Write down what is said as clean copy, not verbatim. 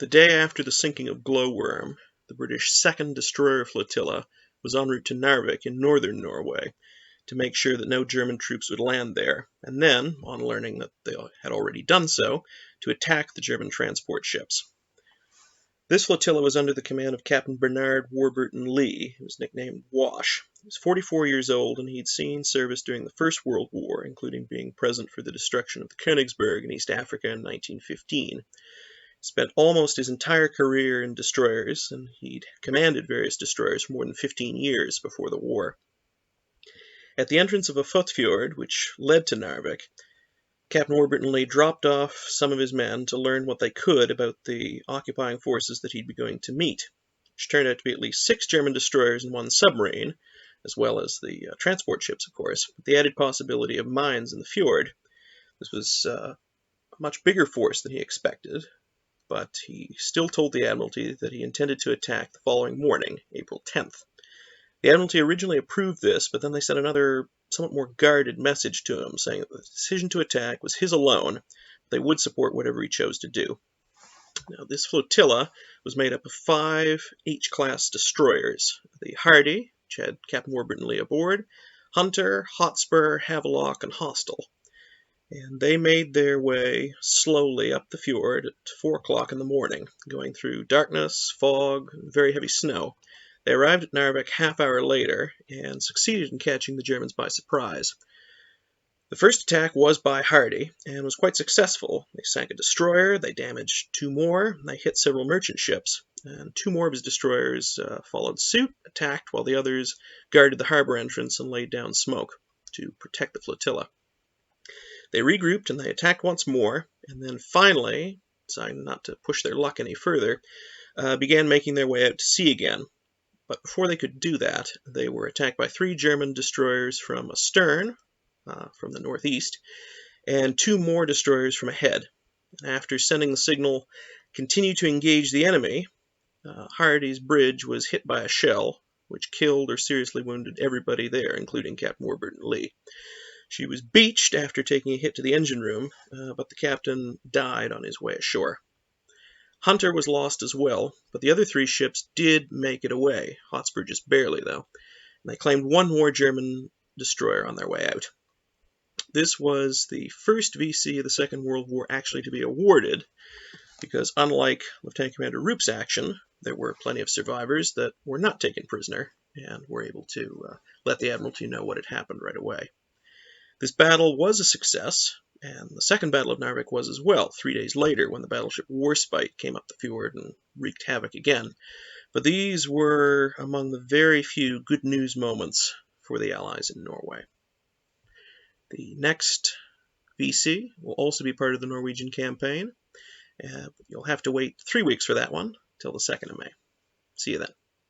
The day after the sinking of Glowworm, the British 2nd Destroyer Flotilla was en route to Narvik in northern Norway to make sure that no German troops would land there, and then, on learning that they had already done so, to attack the German transport ships. This flotilla was under the command of Captain Bernard Warburton-Lee, who was nicknamed Wash. He was 44 years old, and he'd seen service during the First World War, including being present for the destruction of the Königsberg in East Africa in 1915. He spent almost his entire career in destroyers, and he'd commanded various destroyers for more than 15 years before the war. At the entrance of a Fotfjord, which led to Narvik, Captain Warburton-Lee dropped off some of his men to learn what they could about the occupying forces that he'd be going to meet, which turned out to be at least 6 German destroyers and 1 submarine, as well as the transport ships, of course, with the added possibility of mines in the fjord. This was a much bigger force than he expected, but he still told the Admiralty that he intended to attack the following morning, April 10th. The Admiralty originally approved this, but then they sent another, somewhat more guarded message to him, saying that the decision to attack was his alone, but they would support whatever he chose to do. Now, this flotilla was made up of 5 H-class destroyers: the Hardy, which had Captain Warburton-Lee aboard, Hunter, Hotspur, Havelock, and Hostel. And they made their way slowly up the fjord at 4 o'clock in the morning, going through darkness, fog, and very heavy snow. They arrived at Narvik half-hour later and succeeded in catching the Germans by surprise. The first attack was by Hardy and was quite successful. They sank a destroyer, they damaged 2 more, and they hit several merchant ships. And 2 more of his destroyers followed suit, attacked, while the others guarded the harbor entrance and laid down smoke to protect the flotilla. They regrouped and they attacked once more, and then finally, deciding not to push their luck any further, began making their way out to sea again. But before they could do that, they were attacked by 3 German destroyers from astern, from the northeast, and 2 more destroyers from ahead. And after sending the signal, "Continue to engage the enemy," Hardy's bridge was hit by a shell, which killed or seriously wounded everybody there, including Captain Warburton-Lee. She was beached after taking a hit to the engine room, but the captain died on his way ashore. Hunter was lost as well, but the other 3 ships did make it away, Hotspur just barely though, and they claimed 1 more German destroyer on their way out. This was the first VC of the Second World War actually to be awarded, because unlike Lieutenant Commander Roop's action, there were plenty of survivors that were not taken prisoner and were able to let the Admiralty know what had happened right away. This battle was a success, and the Second Battle of Narvik was as well, 3 days later when the battleship Warspite came up the fjord and wreaked havoc again. But these were among the very few good news moments for the Allies in Norway. The next VC will also be part of the Norwegian campaign. You'll have to wait 3 weeks for that one, till the 2nd of May. See you then.